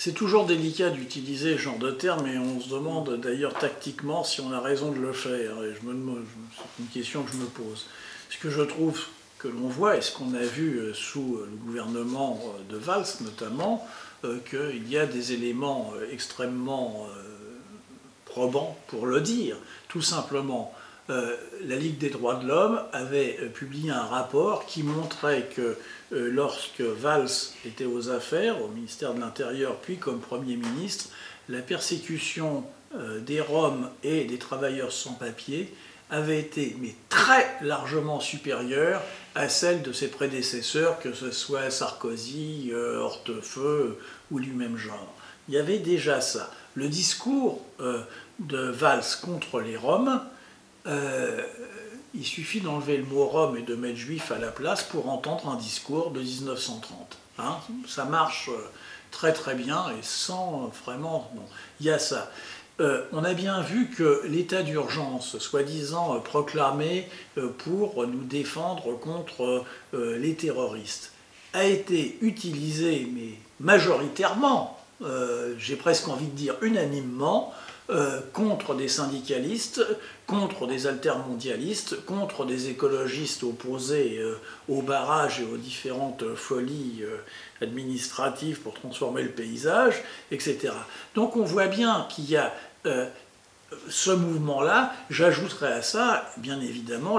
C'est toujours délicat d'utiliser ce genre de terme et on se demande d'ailleurs tactiquement si on a raison de le faire. Et c'est une question que je me pose. Ce que je trouve que l'on voit, et ce qu'on a vu sous le gouvernement de Valls notamment, qu'il y a des éléments extrêmement probants pour le dire. Tout simplement, la Ligue des droits de l'homme avait publié un rapport qui montrait que lorsque Valls était aux affaires, au ministère de l'Intérieur, puis comme Premier ministre, la persécution des Roms et des travailleurs sans-papiers avait été très largement supérieure à celle de ses prédécesseurs, que ce soit Sarkozy, Hortefeux ou du même genre. Il y avait déjà ça. Le discours de Valls contre les Roms, il suffit d'enlever le mot Rome et de mettre juif à la place pour entendre un discours de 1930. Hein, ça marche très très bien et sans vraiment... Bon, il y a ça. On a bien vu que l'état d'urgence, soi-disant proclamé pour nous défendre contre les terroristes, a été utilisé, mais majoritairement, j'ai presque envie de dire unanimement, contre des syndicalistes, contre des altermondialistes, contre des écologistes opposés aux barrages et aux différentes folies administratives pour transformer le paysage, etc. Donc on voit bien qu'il y a ce mouvement-là. J'ajouterai à ça, bien évidemment,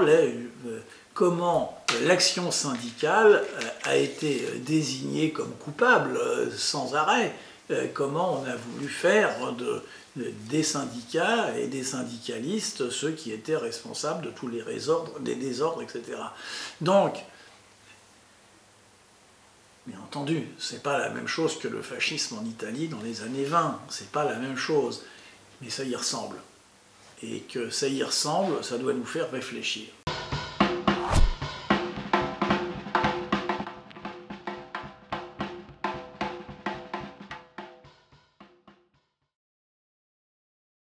comment l'action syndicale a été désignée comme coupable sans arrêt, comment on a voulu faire des syndicats et des syndicalistes ceux qui étaient responsables de tous les désordres, etc. Donc, bien entendu, ce n'est pas la même chose que le fascisme en Italie dans les années 20, c'est pas la même chose, mais ça y ressemble. Et que ça y ressemble, ça doit nous faire réfléchir.